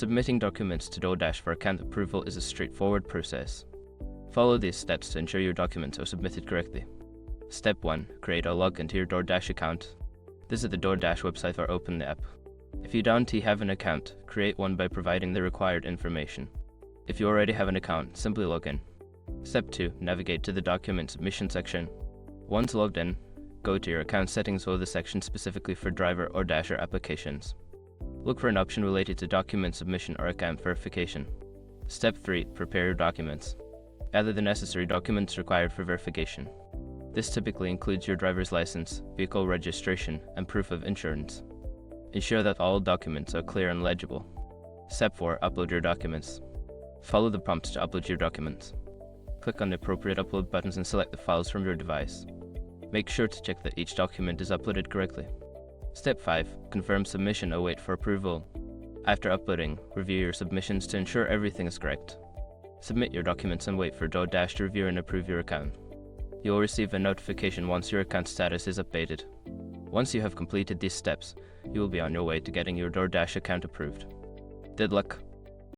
Submitting documents to DoorDash for account approval is a straightforward process. Follow these steps to ensure your documents are submitted correctly. Step 1. Create a login to your DoorDash account. Visit the DoorDash website or open the app. If you don't have an account, create one by providing the required information. If you already have an account, simply log in. Step 2. Navigate to the document submission section. Once logged in, go to your account settings or the section specifically for driver or dasher applications. Look for an option related to document submission or account verification. Step 3. Prepare your documents. Gather the necessary documents required for verification. This typically includes your driver's license, vehicle registration, and proof of insurance. Ensure that all documents are clear and legible. Step 4. Upload your documents. Follow the prompts to upload your documents. Click on the appropriate upload buttons and select the files from your device. Make sure to check that each document is uploaded correctly. Step 5. Confirm submission or wait for approval. After uploading, review your submissions to ensure everything is correct. Submit your documents and wait for DoorDash to review and approve your account. You will receive a notification once your account status is updated. Once you have completed these steps, you will be on your way to getting your DoorDash account approved. Good luck!